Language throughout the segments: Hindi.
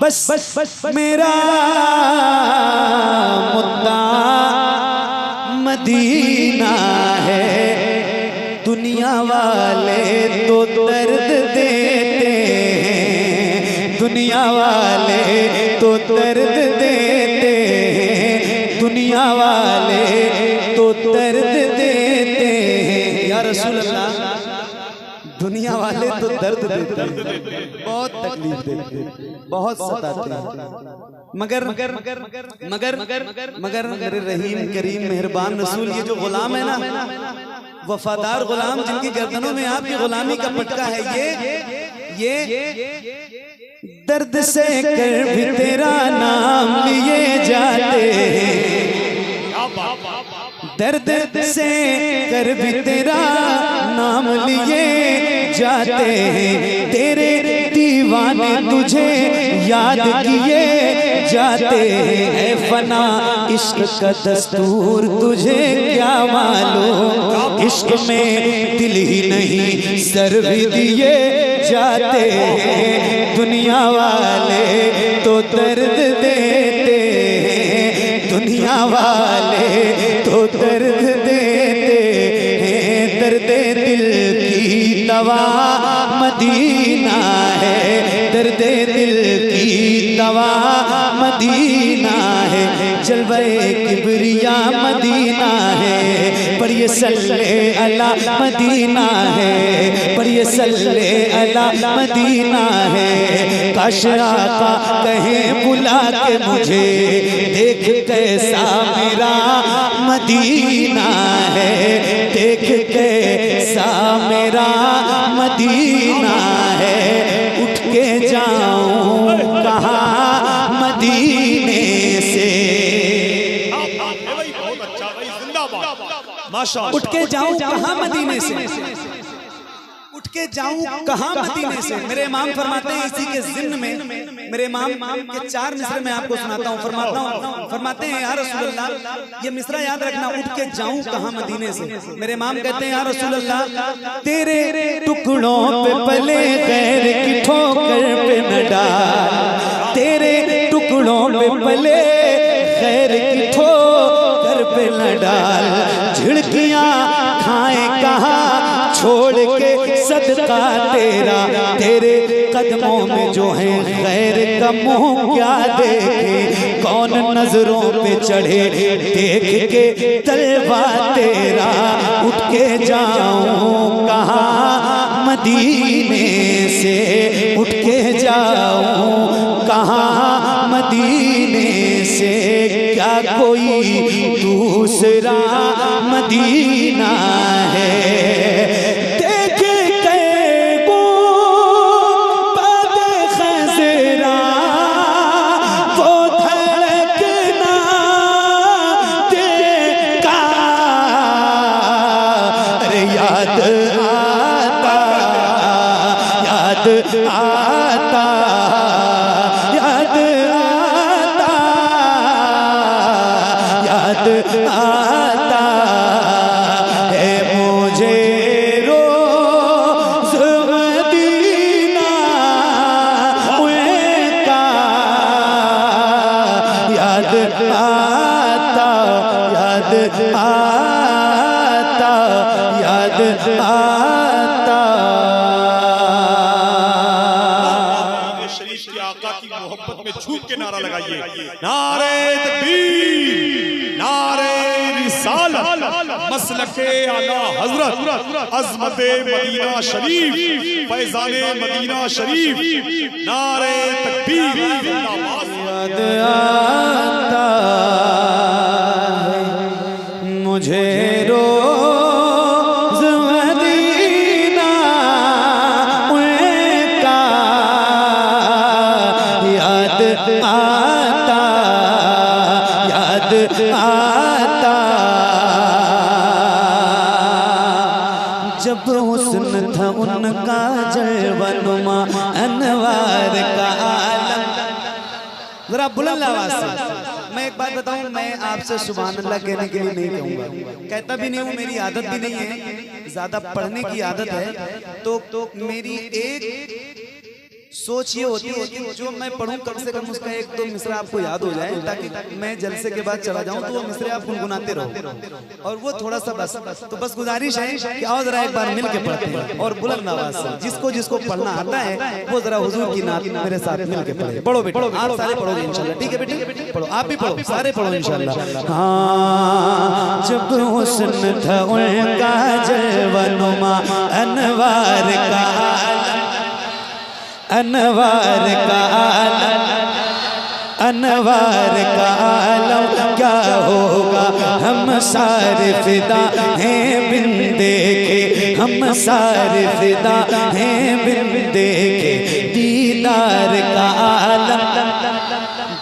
बस मेरा मुद्दा मदीना है। दुनिया वाले तो दर्द देते हैं, दुनिया वाले तो दर्द देते हैं, दुनिया वाले तो दर्द देते हैं। या रसूल अल्लाह, दुनिया वाले तो दर्द देते हैं, बहुत तकलीफ देते हैं, बहुत सताते हैं, मगर मगर मगर मगर मगर मगर मेरे रहीम करीम मेहरबान रसूल, ये जो गुलाम है ना, वफादार गुलाम जिनकी गर्दनों में आपकी गुलामी का पटका है, ये दर्द से कर भी तेरा नाम लिए जाते हैं, दर्द से कर भी तेरा नाम लिए जाते हैं, तेरे दीवाने तुझे याद किए जाते हैं। फना इश्क का दस्तूर तुझे क्या मालूम, इश्क में दिल ही नहीं सर भी दिए जाते हैं। दुनिया वाले तो दर्द देते हैं, दुनिया वाले तो दर्द देते हैं, दर्द दिल की दवा मदीना है, दर्द दिल की दवा मदीना है, जलवे किबरिया मदीना है, पर ये सल्ले अला मदीना है, पर ये सल्ले अला मदीना है। काश आका कहे बुला के मुझे, देख कैसा मेरा मदीना है, देख कैसा मेरा मदीना है, उठ के जाऊं कहाँ मदीने से, उठ के जाऊं कहाँ मदीने से, उठ के जाऊं कहाँ मदीने से। मेरे इमाम फरमाते हैं इसी के ज़िम्न में, मेरे इमाम के 4 मिसरे मैं आपको सुनाता हूँ। फरमाते हैं या रसूल अल्लाह, ये मिसरा याद रखना, उठ के जाऊं कहाँ मदीने से। मेरे इमाम कहते हैं या रसूल अल्लाह, तेरे टुकड़ों पे पले गैर की ठोकर पे न डाल, तेरे टुकड़ों पे पले गैर की ठोकर पे न डाल, झिड़कियां खाए कहाँ छोड़ के सदका तेरा, तेरे कदमों में जो है गैर का मुंह क्या देखे, कौन नजरों पे चढ़े देख के तलवा तेरा, उठ के जाऊं कहाँ मदीने से, उठ के जाऊं कहाँ मदीने से, क्या कोई दूसरा मदीना है। आता है मुझे रोज़ मदीना का याद आता, याद आता, याद आता। शरीफ के आका की मोहब्बत में झूम के नारा लगाइए, नारे तकबीर, नारे रिसालत, मसलके आला हजरत, अज़मते मदीना शरीफ, फैज़ाने मदीना शरीफ, नारे तकबीर। याद आता है मुझे रोज़ मदीना का याद आता, याद आता। जब हुस्न था उनका जलवनुमा अनवार का आलम। जरा बुलंद आवाज से मैं एक बात बताऊं, मैं आपसे सुभान अल्लाह कहने के लिए नहीं कहूंगा, कहता भी नहीं हूं, मेरी आदत भी नहीं है, ज्यादा पढ़ने की आदत है। तो मेरी एक सोच ये होती है कि जो मैं पढ़ूं कम से कम उसका एक दो मिसरा आपको याद हो जाए, ताकि मैं जलसे के बाद चला जाऊं तो वो मिसरे आप गुनगुनाते रहो। और वो थोड़ा सा बस तो बस गुजारिश है कि आओ जरा एक बार मिल के पढ़ते हैं और बुलंद आवाज से जिसको जिसको पढ़ना आता है वो जरा हुजूर की नात मेरे साथ मिल के पढ़े। पढ़ो बेटा, आप सारे पढ़ोगे इंशाल्लाह, ठीक है बेटी? पढ़ो, आप भी पढ़ो, सारे पढ़ो इंशाल्लाह। हाँ, जब हुस्न था उनका जलवनुमा अनवार का अनवार का अनवार का आलम क्या होगा, हम सारे फिदा हैं बिन देखे, हम सारे फिदा हैं बिन देखे, दीदार का आलम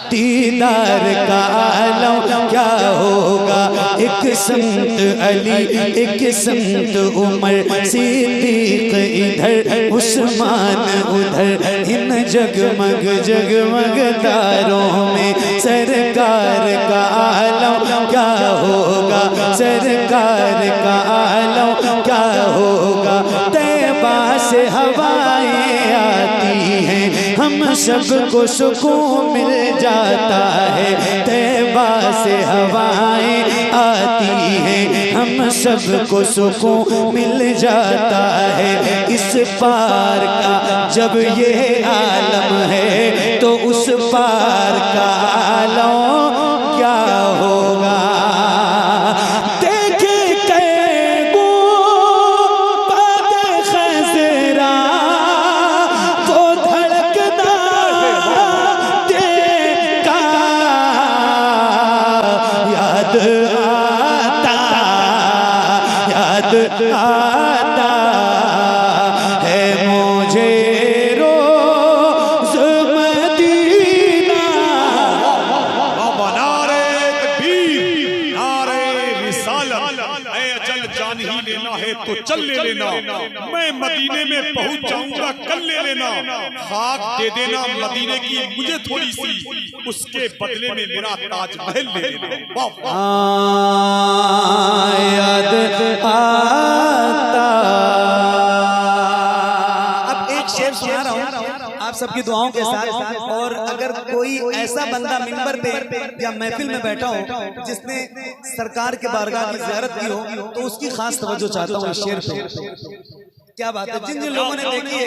दीदार का आलम क्या होगा। एक संत अली एक संत उमर, सिद्दीक इधर उस्मान उधर, इन जगमग जगमग तारों में सरकार का आलम क्या होगा, सरकार का आलम क्या होगा। तैबा से हवाएं आती हैं, हम सबको सुकून मिल जाता है। तैबा से हवाएं आती हैं, हम सबको सुकून मिल जाता है। इस पार का जब ये आलम है तो उस पार का आलम क्या होगा। आता है मुझे रोज़ मदीना। नारे तकबीर, नारे रिसालत, ऐ अजल जान ही लेना है तो चल ले लेना, मैं मदीने में पहुंच जाऊंगा कल ले लेना। खाक दे देना मदीने की मुझे थोड़ी सी, उसके बदले में मेरा ताजमहल ले लेना। याद आता। अब एक शेर सुना रहा हूँ आप सबकी दुआओं के साथ, और अगर कोई ऐसा बंदा मिंबर पे या महफिल में बैठा हो जिसने सरकार के बारगाह की ज़ियारत की हो तो उसकी खास तवज्जो चाहता हूँ इस शेर पे। क्या बात है, जिन जिन लोगों ने देखी है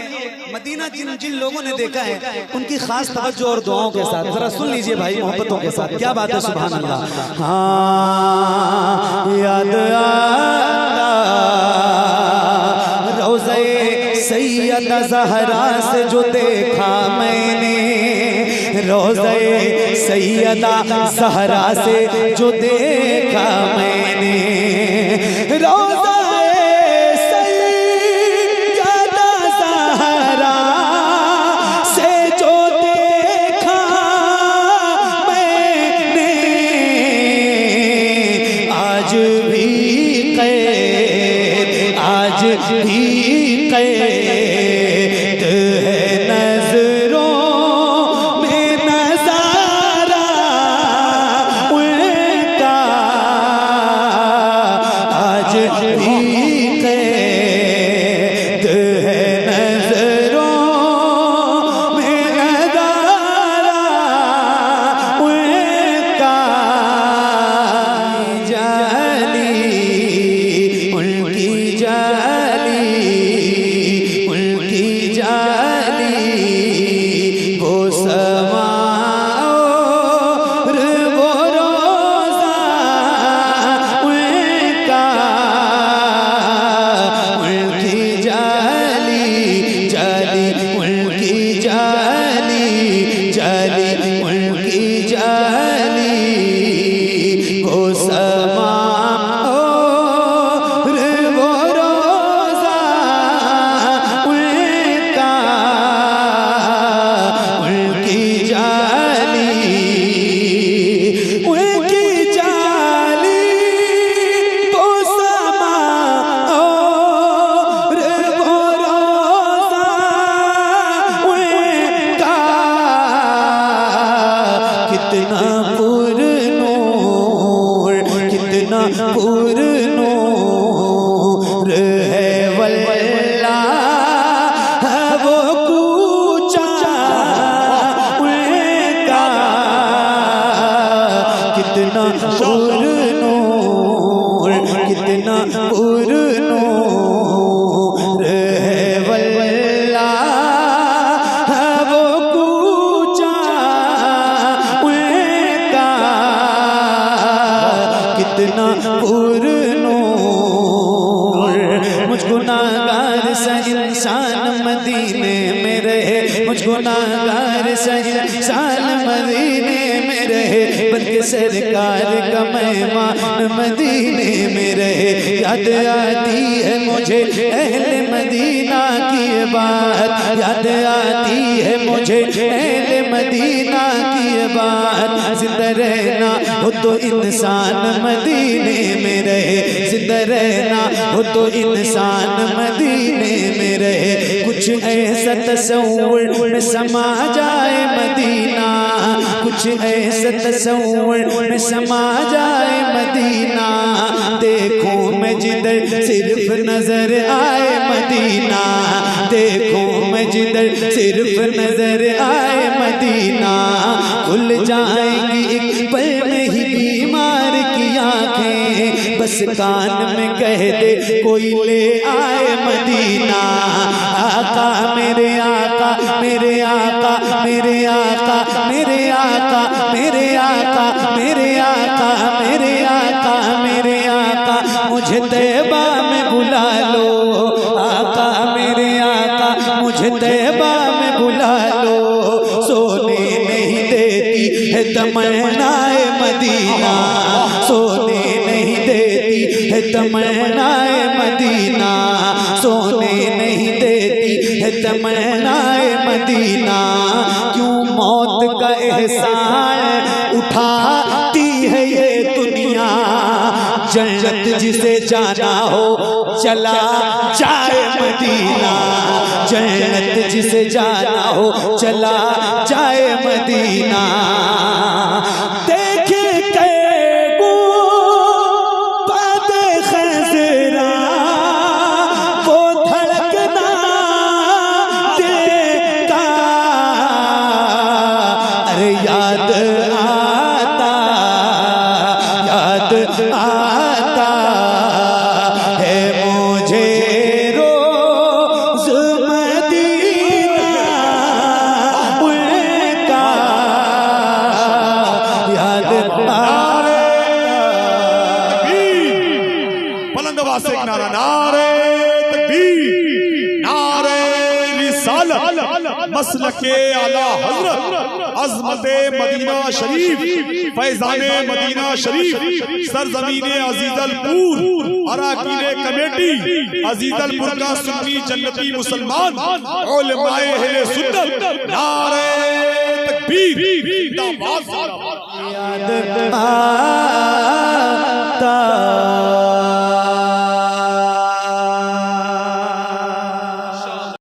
मदीना, जिन जिन लोगों ने देखा है उनकी खास तवज्जो और दुआओं के साथ जरा सुन लीजिए भाई, मोहब्बतों के साथ। क्या बात है, सुभान अल्लाह। हाँ, याद आता रोज़े सैयदा ज़हरा से जो देखा मैंने, रोज़े सैयदा ज़हरा से जो देखा मैंने, रोज़ा भी कैद है नजरों में नजारा उनका, आज भी कैद है नजरों में नजारा उनका। जाली उनकी जाली वो समा और वो रोज़ा उनका, उनकी जाली उनकी जाली उनकी जाली वो समा और वो रोज़ा उनका, उनकी जाली वो समा और वो रोज़ा उनका। कितना पुरनूर है वल्लाह वो कूचा कितना पुरनूर है वल्लाह वो कूचा उनका, कितना पुरनूर। मुझ गुनाहगार सा इंसान मदीने में रहे, मुझ गुनाहगार सा इंसान मदीने में रहे, बल्कि सरकार का मेहमान मदीने में रहे। याद आती है मुझे अहले मदीना की बात, याद आती है मुझे अहले मदीना की बात। जिंदा रहना हो तो इंसान मदीने में रहे, जिंदा रहना हो तो इंसान मदीने में रहे। कुछ ऐसा तस्वुर में समा जाए मदीना, कुछ ऐसा तस्वुर में समा जाए मदीना। देखूं मैं जिधर सिर्फ नजर आए मदीना, देखूं मैं जिधर सिर्फ नजर आए मदीना। खुल जाएंगी एक पल में ही बीमार की आंखें, बस कान में कह दे कोई ले आए मदीना। आका मेरे आका मेरे आका मेरे आका मेरे आका मेरे आका मेरे आका मेरे आका मेरे आका, मुझे तैबा में बुला लो। आका मेरे आका मुझे तैबा में बुला लो। सोने नहीं देती है तमन्नाए मदीना, सोने नहीं देती है तमन्नाए मदीना, सोने नहीं देती है तमन्नाए मदीना। क्यों मौत का एहसान उठाती है ये दुनिया, जन्नत जिसे जाना हो चला जाए मदीना, जन्नत जिसे जाना हो चला जाए मदीना। देखे कैगो बादे खज़रा वो धड़कना देता, अरे याद आता आता है मुझे रोज़ मदीना उनका, याद बुलंद आवाज़ से एक नारा, नारे तकबीर, नारे रिसालत, मसलके आला हज़रत, अज़मते मदीना शरीफ, फैज़ाने मदीना शरीफ, सरज़मीने अज़ीज़लपुर, अराकीने कमेटी अज़ीज़लपुर का सुन्नी जन्नती मुसलमान, उलमाए अहले सुन्नत, नारे तकबीर, याद आता